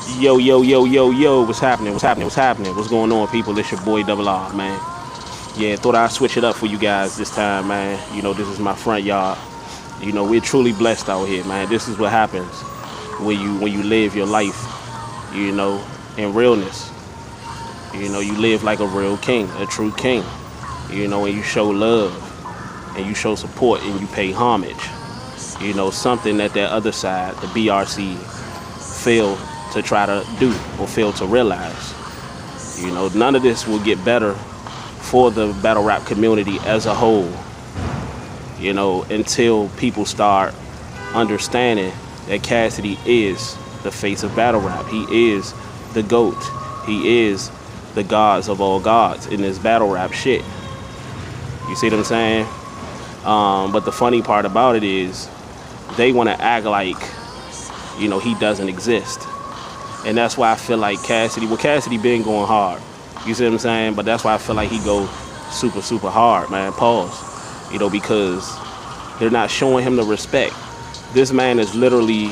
Yo, yo, yo, yo, yo, what's happening? What's happening? What's happening? What's going on, people? It's your boy Double R, man. Yeah, thought I'd switch it up for you guys this time, man. You know, this is my front yard. You know, we're truly blessed out here, man. This is what happens when you live your life, you know, in realness. You know, you live like a real king, a true king. You know, and you show love and you show support and you pay homage. You know, something that other side, the BRC, fail to try to do or fail to realize. You know, none of this will get better for the battle rap community as a whole, you know, until people start understanding that Cassidy is the face of battle rap. He is the GOAT. He is the gods of all gods in this battle rap shit. You see what I'm saying? But the funny part about it is they want to act like, you know, he doesn't exist. And that's why I feel like Cassidy been going hard. You see what I'm saying? But that's why I feel like he go super, super hard, man. Pause. You know, because they're not showing him the respect. This man has literally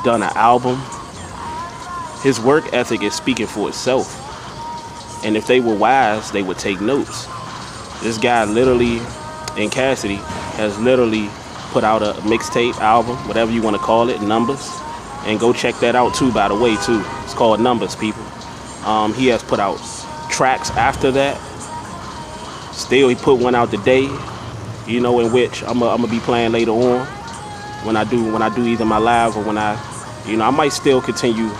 done an album. His work ethic is speaking for itself. And if they were wise, they would take notes. This guy literally, and Cassidy, has literally put out a mixtape, album, whatever you want to call it, Numbers. And go check that out too, by the way, too. It's called Numbers, people. He has put out tracks after that. Still, he put one out today, you know, in which I'm gonna be playing later on when I do either my live or when I might still continue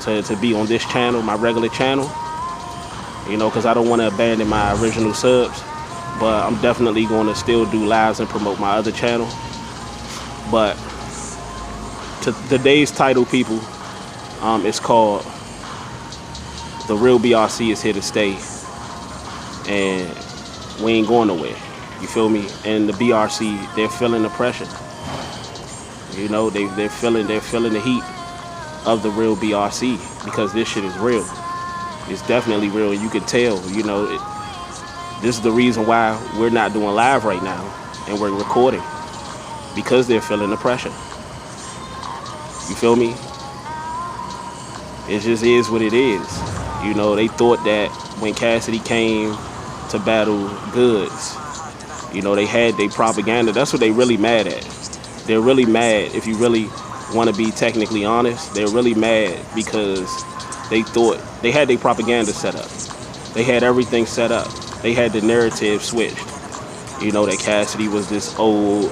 to be on this channel, my regular channel, you know, because I don't want to abandon my original subs. But I'm definitely going to still do lives and promote my other channel. But to today's title, people, it's called The Real BRC is Here to Stay, and we ain't going nowhere. You feel me? And the BRC, they're feeling the pressure. You know, they're feeling the heat of the real BRC because this shit is real. It's definitely real, and you can tell. You know, this is the reason why we're not doing live right now, and we're recording, because they're feeling the pressure. You feel me? It just is what it is. You know, they thought that when Cassidy came to battle Goods, you know, they had their propaganda. That's what they really mad at. They're really mad, if you really want to be technically honest, they're really mad because they thought they had their propaganda set up. They had everything set up. They had the narrative switched. You know, that Cassidy was this old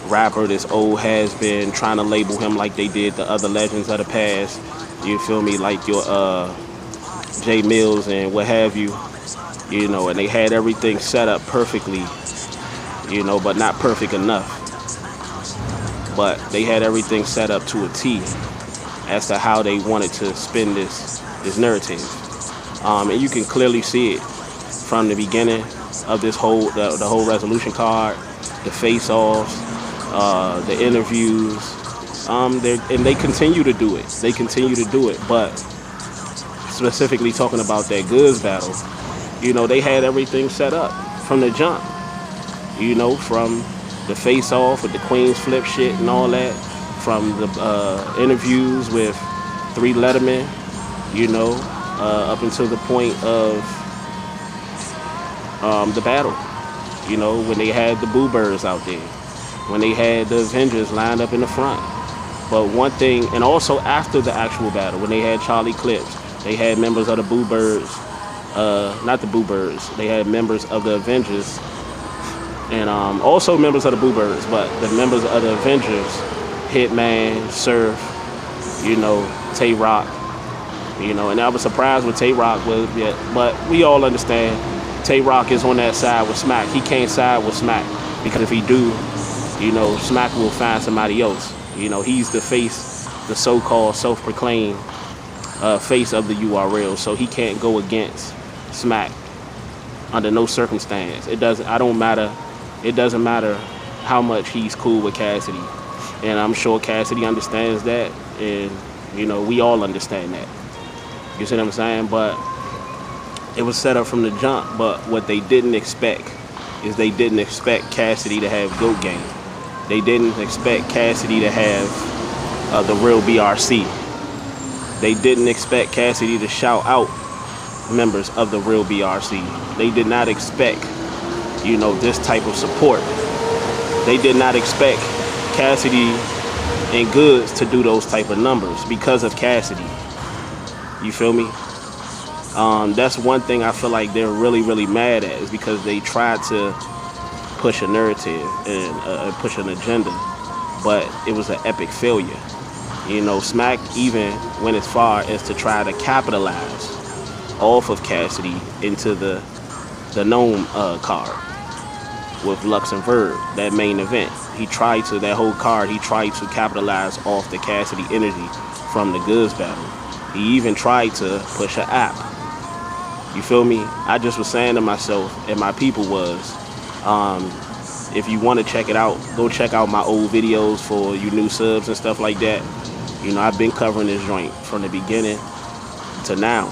rapper, this old has-been, trying to label him like they did the other legends of the past. You feel me? Like your Jay Mills and what have you. You know, and they had everything set up perfectly, you know, but not perfect enough. But they had everything set up to a T as to how they wanted to spin this narrative. And you can clearly see it from the beginning of this the whole resolution card, the face-offs, the interviews. And they continue to do it. They continue to do it. But specifically talking about that Goods battle, you know, they had everything set up from the jump. You know, from the face-off with the Queens flip shit and all that, from the interviews with 3 Letterman, you know, up until the point of the battle. You know, when they had the Boo Birds out there, when they had the Avengers lined up in the front. But one thing, and also after the actual battle, when they had Charlie Clips, they had members of the Boo Birds, not the Boo Birds, they had members of the Avengers, and also members of the Boo Birds, but the members of the Avengers, Hitman, Surf, you know, Trbrc, you know, and I was surprised what Trbrc was, but we all understand Trbrc is on that side with Smack. He can't side with Smack, because if he do, you know, Smack will find somebody else. You know, he's the face, the so-called self-proclaimed face of the URL, so he can't go against Smack under no circumstance. It doesn't matter how much he's cool with Cassidy, and I'm sure Cassidy understands that, and you know, we all understand that. You see what I'm saying? But it was set up from the jump. But what they didn't expect is they didn't expect Cassidy to have GOAT game. They didn't expect Cassidy to have the real BRC. They didn't expect Cassidy to shout out members of the real BRC. They did not expect, this type of support. They did not expect Cassidy and Goods to do those type of numbers because of Cassidy. You feel me? That's one thing I feel like they're really, really mad at, is because they tried to push a narrative and push an agenda, but it was an epic failure. Smack even went as far as to try to capitalize off of Cassidy into the Gnome card with Lux and Verb, that main event. That whole card, he tried to capitalize off the Cassidy energy from the Goods battle. He even tried to push an app. You feel me? I just was saying to myself and my people was, if you want to check it out, go check out my old videos for you new subs and stuff like that. I've been covering this joint from the beginning to now.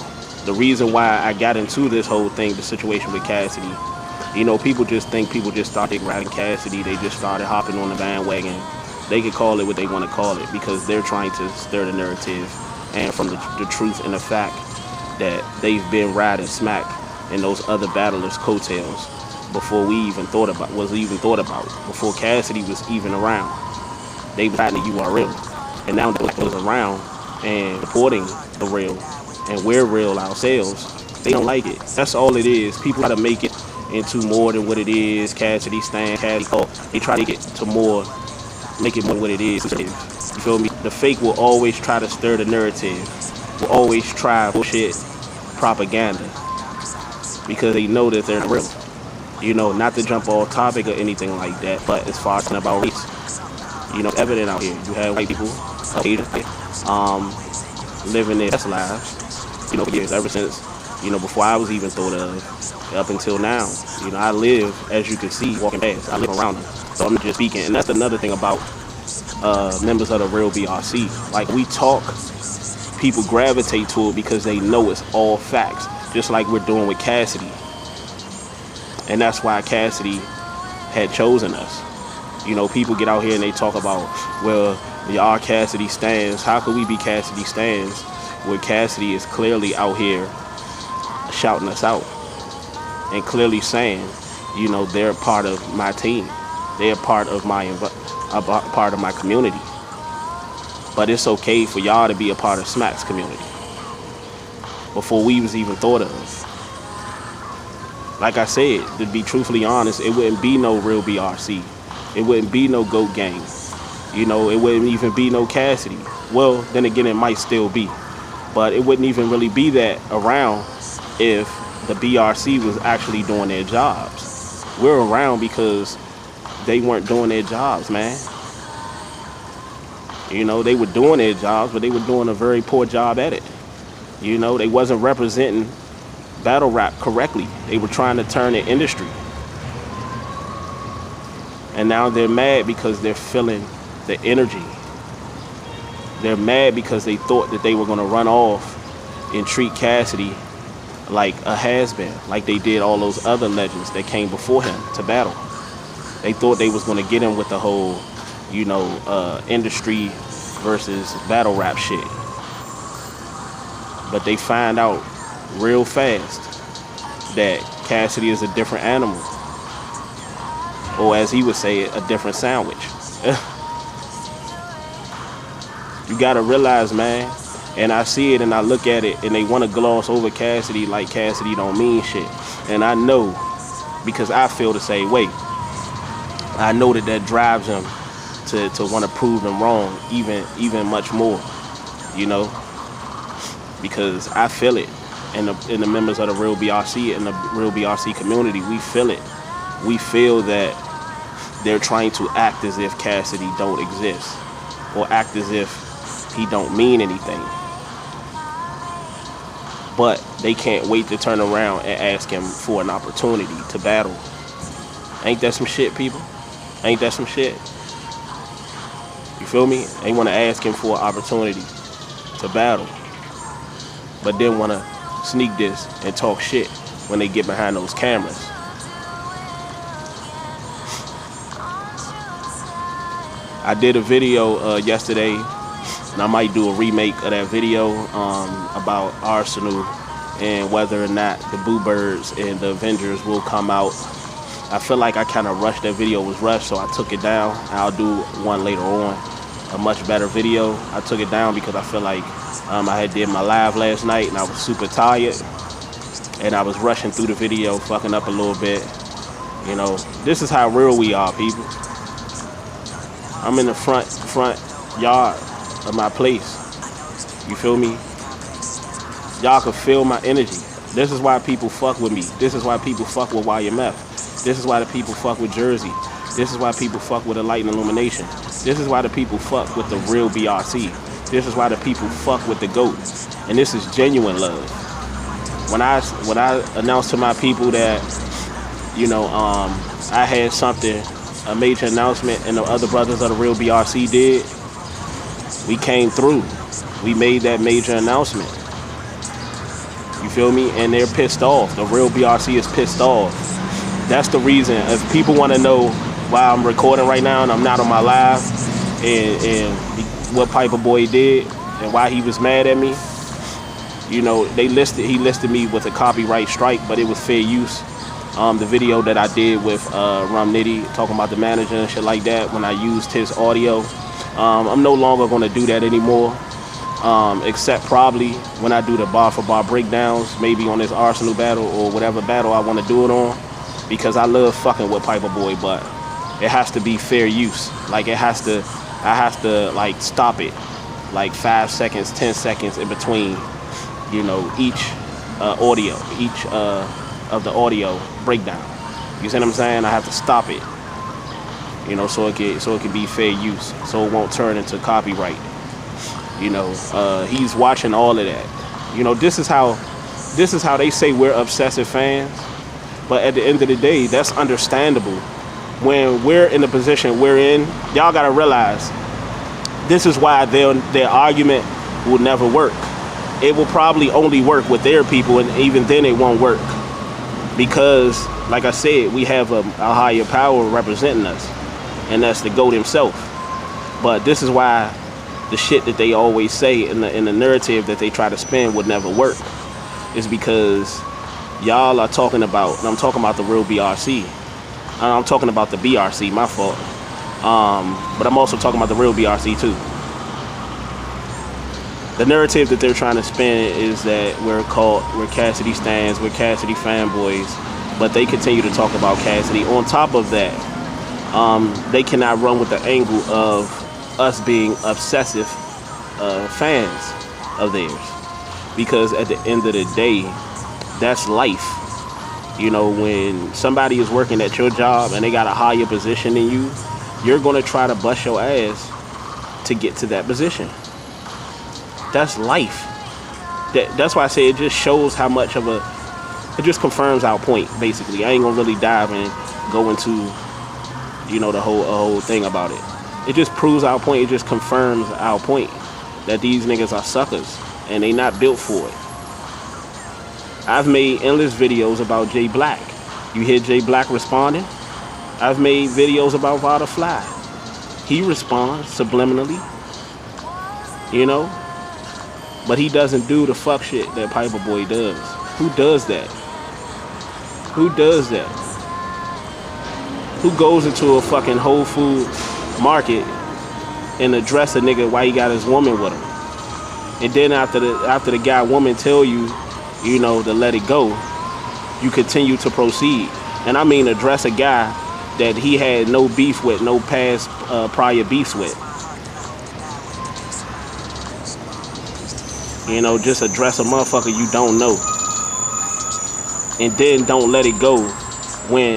The reason why I got into this whole thing, the situation with Cassidy, people just started riding Cassidy. They just started hopping on the bandwagon. They could call it what they want to call it because they're trying to stir the narrative and from the truth and the fact that they've been riding Smack and those other battlers' coattails before we even thought about, before Cassidy was even around. They was riding the URL. And now that was around and supporting the real, and we're real ourselves, they don't like it. That's all it is. People try to make it into more than what it is. Cassidy stand, Cassidy call. They try to get to make it more than what it is. You feel me? The fake will always try to stir the narrative. Will always try bullshit propaganda because they know that they're real. Not to jump off topic or anything like that, but as far as about race, evident out here. You have white people, living their best lives, for years, ever since, before I was even thought of, up until now. I live, as you can see, walking past. I live around them. So I'm just speaking. And that's another thing about members of the real BRC. Like, we talk, people gravitate to it because they know it's all facts, just like we're doing with Cassidy. And that's why Cassidy had chosen us. People get out here and they talk about, well, y'all Cassidy stands. How could we be Cassidy stands where Cassidy is clearly out here shouting us out and clearly saying, they're part of my team. They're part of my community. But it's okay for y'all to be a part of Smack's community before we was even thought of. Like I said, to be truthfully honest, it wouldn't be no real BRC. It wouldn't be no GOAT gang. It wouldn't even be no Cassidy. Well, then again, it might still be. But it wouldn't even really be that around if the BRC was actually doing their jobs. We're around because they weren't doing their jobs, man. They were doing their jobs, but they were doing a very poor job at it. They wasn't representing battle rap correctly. They were trying to turn the industry. And now they're mad because they're feeling the energy. They're mad because they thought that they were going to run off and treat Cassidy like a has-been, like they did all those other legends that came before him to battle. They thought they was going to get him with the whole, industry versus battle rap shit. But they find out real fast that Cassidy is a different animal. Or as he would say it, a different sandwich. You gotta realize, man, and I see it and I look at it and they want to gloss over Cassidy like Cassidy don't mean shit. And I know, because I feel the same way. I know that drives him to want to prove them wrong even much more, because I feel it. And the members of the real BRC and the real BRC community, we feel it. We feel that they're trying to act as if Cassidy don't exist, or act as if he don't mean anything. But they can't wait to turn around and ask him for an opportunity to battle. Ain't that some shit, people? Ain't that some shit? You feel me? They want to ask him for an opportunity to battle, but then want to sneak this and talk shit when they get behind those cameras. I did a video yesterday And I might do a remake of that video about Arsenal and whether or not the Boo Birds and the Avengers will come out. I feel like I kind of rushed that video. It was rushed, so I took it down. I'll do one later on, a much better video. I took it down because I feel like I had did my live last night and I was super tired. And I was rushing through the video, fucking up a little bit. You know, this is how real we are, people. I'm in the front yard of my place. You feel me? Y'all can feel my energy. This is why people fuck with me. This is why people fuck with YMF. This is why the people fuck with Jersey. This is why people fuck with the Light and Illumination. This is why the people fuck with the real BRC. This is why the people fuck with the GOAT. And this is genuine love. When I announced to my people that, you know, I had something, a major announcement, and the other brothers of the real BRC did, we came through. We made that major announcement. You feel me? And they're pissed off. The real BRC is pissed off. That's the reason. If people want to know why I'm recording right now and I'm not on my live, and what Piper Boy did and why he was mad at me, you know, he listed me with a copyright strike, but it was fair use. The video that I did with Rum Nitty talking about the manager and shit like that, when I used his audio, I'm no longer going to do that anymore. Except probably when I do the bar for bar breakdowns, maybe on this Arsenal battle or whatever battle I want to do it on, because I love fucking with Piper Boy, but it has to be fair use. Like I have to like stop it, like 5 seconds, 10 seconds in between, you know, each audio, each of the audio breakdown. You see what I'm saying? I have to stop it, you know, so it can be fair use, so it won't turn into copyright. You know, he's watching all of that. You know, this is how they say we're obsessive fans. But at the end of the day, that's understandable. When we're in the position we're in, y'all gotta realize this is why their argument will never work. It will probably only work with their people, and even then it won't work. Because, like I said, we have a higher power representing us, and that's the GOAT himself. But this is why the shit that they always say in the narrative that they try to spin would never work, is because y'all are talking about, and I'm talking about the real BRC. I'm talking about the BRC, my fault. But I'm also talking about the real BRC too. The narrative that they're trying to spin is that we're Cassidy stands, we're Cassidy fanboys, but they continue to talk about Cassidy. On top of that, they cannot run with the angle of us being obsessive fans of theirs, because at the end of the day, that's life. You know, when somebody is working at your job and they got a higher position than you, you're going to try to bust your ass to get to that position. That's life. That's why I say it just shows how much of it just confirms our point, basically. I ain't gonna really dive and go into, you know, the whole thing about it. It just proves our point. It just confirms our point that these niggas are suckers and they not built for it. I've made endless videos about Jay Black. You hear Jay Black responding? I've made videos about Vada Fly. He responds subliminally, you know? But he doesn't do the fuck shit that Piper Boy does. Who does that? Who does that? Who goes into a fucking Whole Food market and address a nigga why he got his woman with him? And then after the guy woman tell you, you know, to let it go, you continue to proceed. And I mean address a guy that he had no beef with, no past prior beefs with. You know, just address a motherfucker you don't know. And then don't let it go when,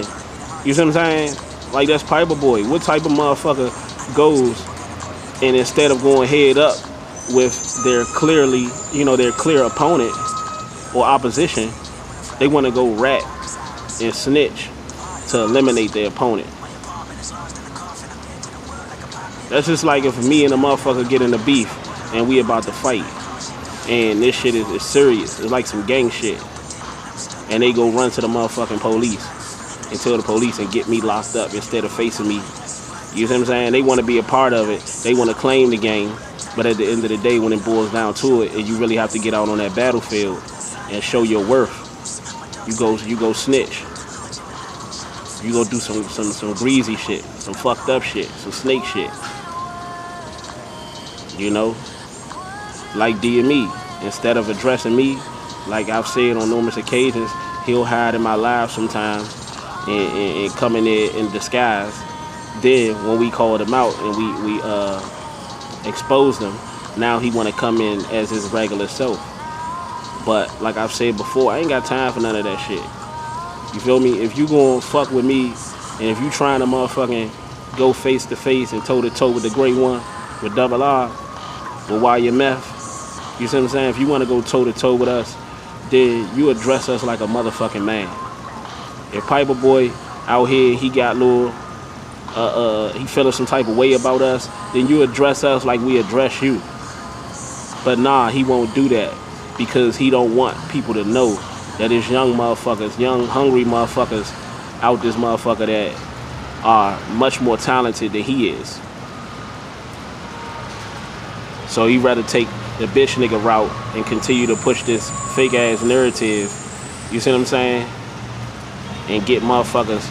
you see what I'm saying? Like, that's Piper Boy. What type of motherfucker goes and instead of going head up with their clearly, you know, their clear opponent or opposition, they want to go rat and snitch to eliminate their opponent. That's just like if me and a motherfucker get in a beef and we about to fight, and this shit is serious. It's like some gang shit, and they go run to the motherfucking police and tell the police and get me locked up instead of facing me. You see what I'm saying? They want to be a part of it. They want to claim the game. But at the end of the day, when it boils down to it, and you really have to get out on that battlefield and show your worth, you go snitch. You go do some greasy shit, some fucked up shit, some snake shit. You know? Like D and me. Instead of addressing me, like I've said on numerous occasions, he'll hide in my life sometimes and come in there in disguise. Then when we called him out and we exposed him, now he want to come in as his regular self. But like I've said before, I ain't got time for none of that shit. You feel me? If you gonna fuck with me, and if you trying to motherfucking go face to face and toe to toe with the great one, with Double R, with YMF, you see what I'm saying? If you want to go toe to toe with us, then you address us like a motherfucking man. If Piper Boy out here, he got little, he feeling some type of way about us, then you address us like we address you. But nah, he won't do that because he don't want people to know that there's young motherfuckers, young hungry motherfuckers out this motherfucker that are much more talented than he is. So he'd rather take the bitch nigga route and continue to push this fake ass narrative, you see what I'm saying? And get motherfuckers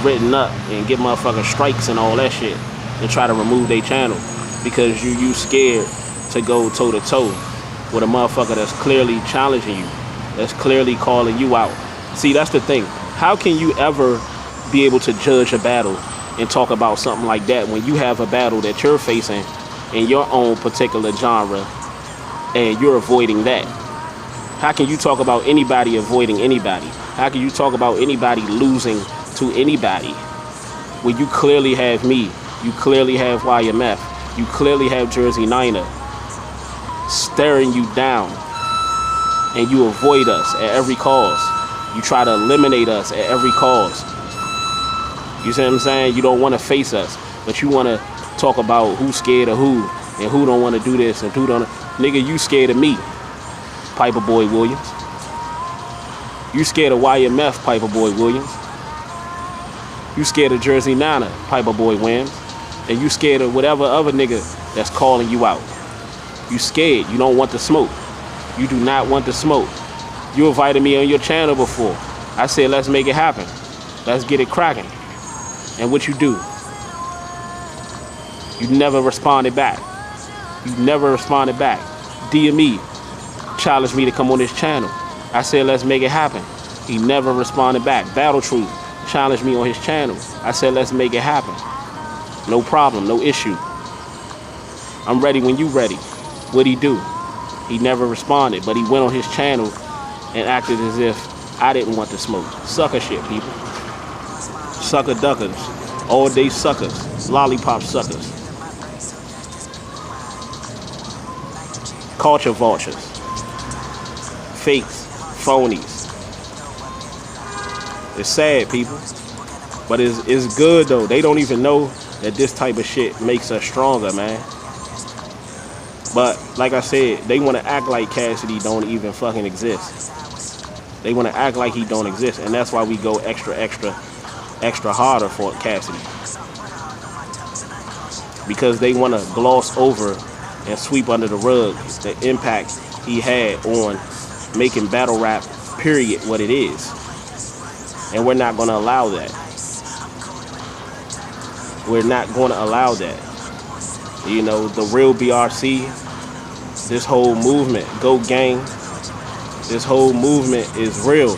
written up and get motherfuckers strikes and all that shit and try to remove their channel because you scared to go toe to toe with a motherfucker that's clearly challenging you, that's clearly calling you out. See, that's the thing. How can you ever be able to judge a battle and talk about something like that when you have a battle that you're facing in your own particular genre and you're avoiding that? How can you talk about anybody avoiding anybody? How can you talk about anybody losing to anybody when you clearly have me, you clearly have YMF, you clearly have Jersey Niner staring you down, and you avoid us at every cause. You try to eliminate us at every cause. You see what I'm saying? You don't want to face us, but you want to talk about who's scared of who and who don't want to do this and who don't. Nigga, you scared of me, Piper Boy Williams. You scared of YMF, Piper Boy Williams. You scared of Jersey Niner, Piper Boy Williams. And you scared of whatever other nigga that's calling you out. You scared. You don't want the smoke. You do not want the smoke. You invited me on your channel before. I said, let's make it happen. Let's get it cracking. And what you do? You never responded back. You never responded back. DME challenged me to come on this channel. I said, let's make it happen. He never responded back. Battle Truth challenged me on his channel. I said, let's make it happen. No problem, no issue. I'm ready when you ready. What'd he do? He never responded, but he went on his channel and acted as if I didn't want the smoke. Sucker shit, people. Sucker duckers. All day suckers. Lollipop suckers. Culture vultures. Fakes. Phonies. It's sad, people. But it's good, though. They don't even know that this type of shit makes us stronger, man. But like I said, they want to act like Cassidy don't even fucking exist. They want to act like he don't exist, and that's why we go extra harder for Cassidy. Because they want to gloss over and sweep under the rug the impact he had on making battle rap, period, what it is. And we're not going to allow that. We're not going to allow that. You know, the real BRC, this whole movement, Go Gang, this whole movement is real.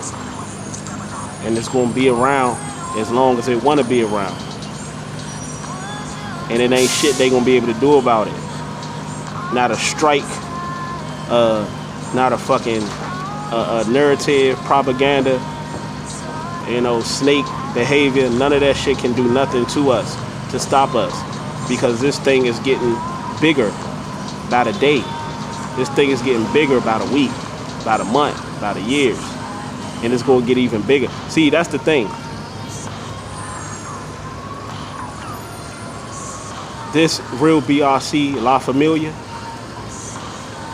And it's going to be around as long as it want to be around. And it ain't shit they going to be able to do about it. Not a strike, not a fucking narrative, propaganda, you know, snake behavior. None of that shit can do nothing to us to stop us. Because this thing is getting bigger by the day. This thing is getting bigger by the week, by the month, by the years. And it's going to get even bigger. See, that's the thing. This real BRC, La Familia,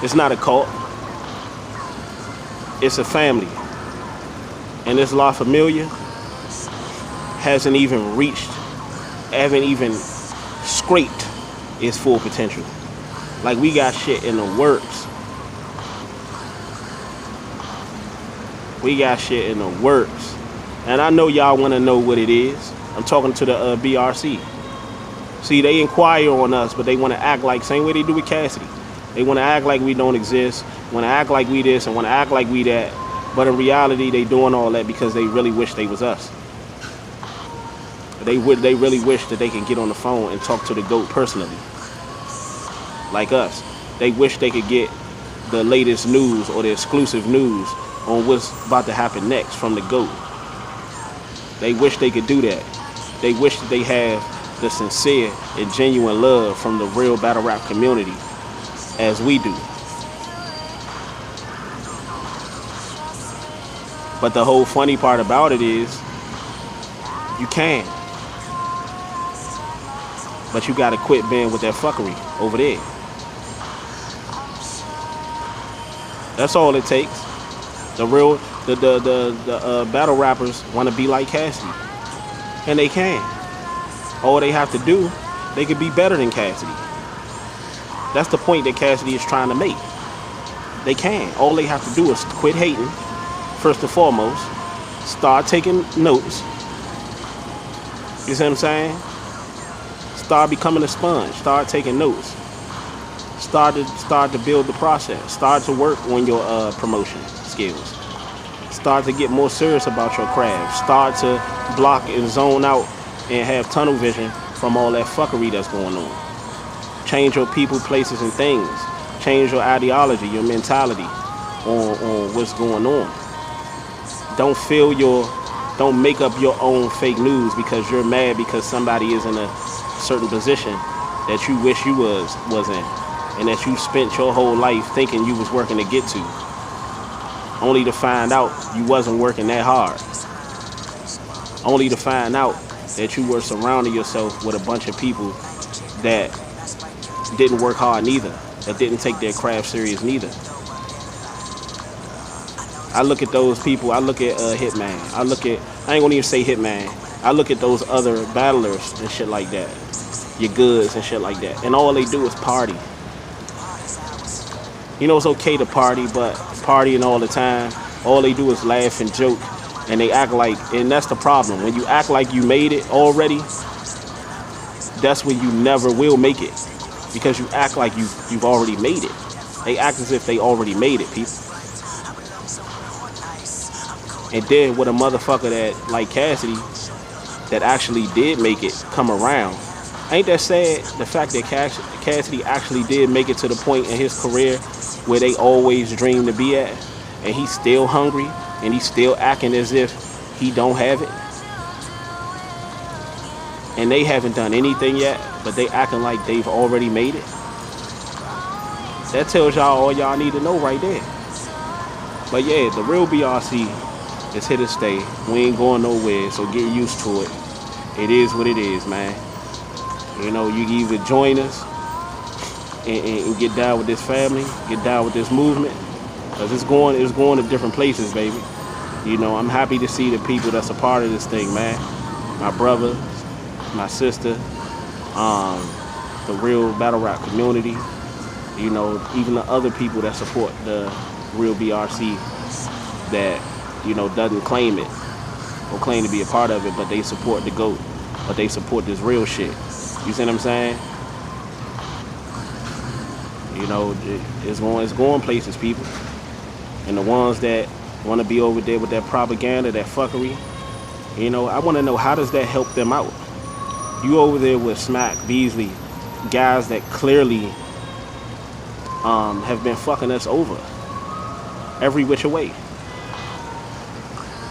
it's not a cult. It's a family. And this La Familia haven't even scraped its full potential. Like we got shit in the works. We got shit in the works. And I know y'all want to know what it is. I'm talking to the BRC. See, they inquire on us, but they want to act like same way they do with Cassidy. They want to act like we don't exist, want to act like we this, and want to act like we that. But in reality, they doing all that because they really wish they was us. They really wish that they can get on the phone and talk to the GOAT personally, like us. They wish they could get the latest news or the exclusive news on what's about to happen next from the GOAT. They wish they could do that. They wish that they have the sincere and genuine love from the real battle rap community as we do. But the whole funny part about it is you can. But you gotta quit being with that fuckery over there. That's all it takes. The battle rappers want to be like Cassidy, and they can. All they have to do, they could be better than Cassidy. That's the point that Cassidy is trying to make. They can. All they have to do is quit hating, first and foremost. Start taking notes. You see what I'm saying? Start becoming a sponge. Start taking notes. Start to build the process. Start to work on your promotion skills. Start to get more serious about your craft. Start to block and zone out and have tunnel vision from all that fuckery that's going on. Change your people, places, and things. Change your ideology, your mentality on what's going on. Don't make up your own fake news because you're mad because somebody is in a certain position that you wish you was in, and that you spent your whole life thinking you was working to get to, only to find out you wasn't working that hard, only to find out that you were surrounding yourself with a bunch of people that didn't work hard neither, that didn't take their craft serious neither. I look at those people, I look at Hitman, I ain't gonna even say Hitman, I look at those other battlers and shit like that, your goods and shit like that, and all they do is party. You know, it's okay to party, but partying all the time, all they do is laugh and joke, and they act like, and that's the problem. When you act like you made it already, that's when you never will make it, because you act like you've already made it. They act as if they already made it, people. And then with a motherfucker that, like Cassidy, that actually did make it come around, ain't that sad? The fact that Cassidy actually did make it to the point in his career where they always dreamed to be at, and he's still hungry, and he's still acting as if he don't have it. And they haven't done anything yet, but they acting like they've already made it. That tells y'all all y'all need to know right there. But yeah, the real BRC is here to stay. We ain't going nowhere, so get used to it. It is what it is, man. You know, you can either join us and get down with this family, get down with this movement, because it's going to different places, baby. You know, I'm happy to see the people that's a part of this thing, man. My brother, my sister, the real battle rap community, you know, even the other people that support the real BRC that, you know, doesn't claim it or claim to be a part of it, but they support the GOAT, but they support this real shit. You see what I'm saying? You know, it's going places, people. And the ones that want to be over there with that propaganda, that fuckery, you know, I want to know, how does that help them out? You over there with Smack, Beasley, guys that clearly have been fucking us over every which way.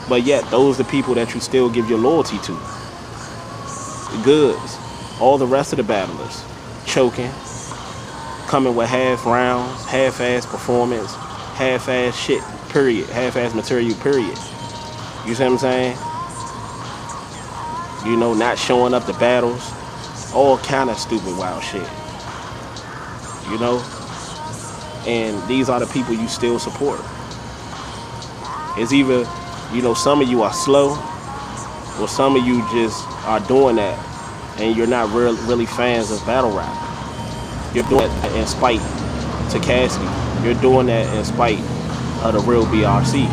But yet, those are the people that you still give your loyalty to. The goods. All the rest of the battlers. Choking. Coming with half rounds, half-ass performance, half-ass shit, period. Half-ass material, period. You see what I'm saying? You know, not showing up to battles. All kind of stupid, wild shit. You know? And these are the people you still support. It's either, you know, some of you are slow, or some of you just are doing that, and you're not really fans of battle rap. You're doing that in spite to Cassidy. You're doing that in spite of the real BRC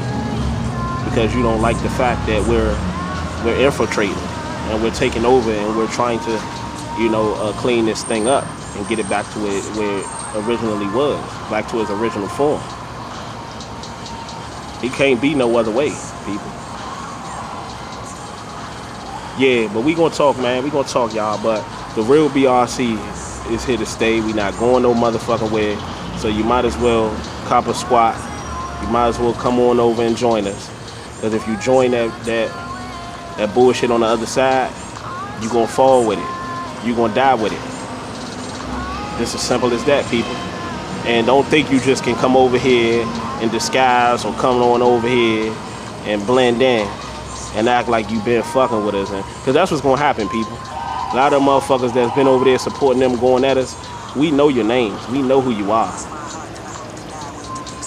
because you don't like the fact that we're infiltrating and we're taking over and we're trying to, clean this thing up and get it back to where it originally was, back to its original form. It can't be no other way, people. Yeah, but we gonna talk, man. We gonna talk, y'all. But the real BRC is here to stay. We not going no motherfucking way. So you might as well cop a squat. You might as well come on over and join us. Because if you join that bullshit on the other side, you gonna fall with it. You gonna die with it. It's as simple as that, people. And don't think you just can come over here in disguise or come on over here and blend in and act like you been fucking with us. Because that's what's gonna happen, people. A lot of motherfuckers that's been over there supporting them going at us, we know your names. We know who you are.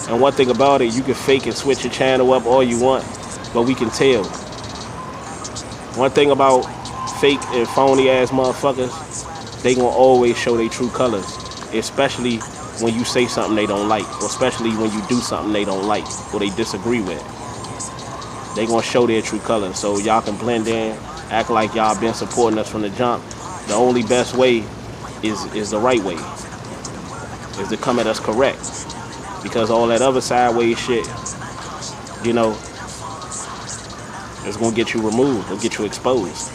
And one thing about it, you can fake and switch your channel up all you want, but we can tell. One thing about fake and phony ass motherfuckers, they gonna always show their true colors, especially when you say something they don't like, or especially when you do something they don't like or they disagree with. They gonna show their true colors, so y'all can blend in, act like y'all been supporting us from the jump. The only best way is the right way, is to come at us correct, because all that other sideways shit, it's gonna get you removed, it'll get you exposed.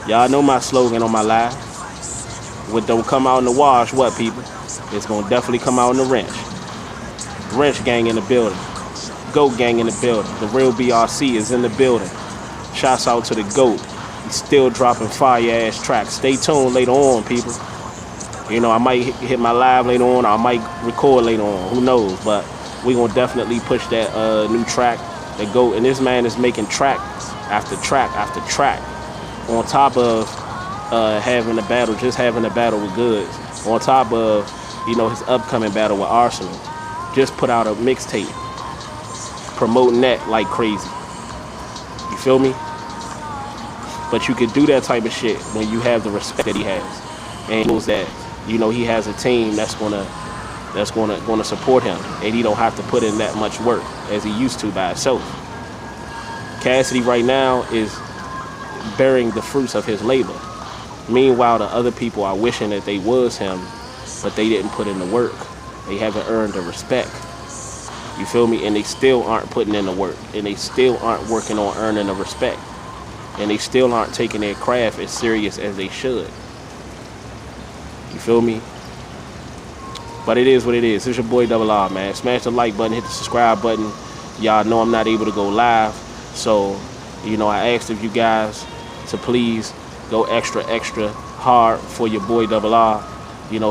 Y'all know my slogan on my live. What don't come out in the wash, what, people? It's gonna definitely come out in the wrench. Wrench gang in the building. GOAT gang in the building. The real BRC is in the building. Shouts out to the GOAT. He's still dropping fire ass tracks. Stay tuned later on, people. I might hit my live later on, or I might record later on. Who knows? But we gonna definitely push that new track, the GOAT. And this man is making track after track after track. On top of having a battle with Goods. On top of his upcoming battle with Arsenal. Just put out a mixtape. Promoting that like crazy. You feel me? But you could do that type of shit when you have the respect that he has. And he knows that, he has a team that's gonna support him. And he don't have to put in that much work as he used to by himself. Cassidy right now is bearing the fruits of his labor. Meanwhile, the other people are wishing that they was him, but they didn't put in the work. They haven't earned the respect. You feel me? And they still aren't putting in the work. And they still aren't working on earning the respect. And they still aren't taking their craft as serious as they should. You feel me? But it is what it is. It's your boy Double R, man. Smash the like button, hit the subscribe button. Y'all know I'm not able to go live. So, I asked of you guys to please go extra hard for your boy Double R.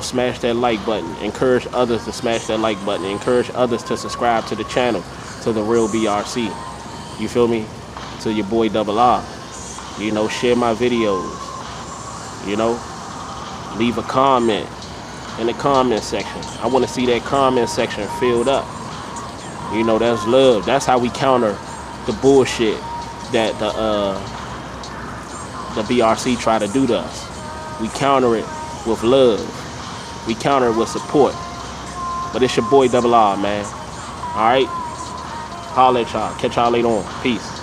Smash that like button. Encourage others to smash that like button. Encourage others to subscribe to the channel, to the real BRC. You feel me? To your boy Double R. Share my videos. Leave a comment in the comment section. I want to see that comment section filled up. That's love. That's how we counter the bullshit that the BRC try to do to us. We counter it with love. We counter it with support. But it's your boy Double R, man. Alright? Holla at y'all. Catch y'all later on. Peace.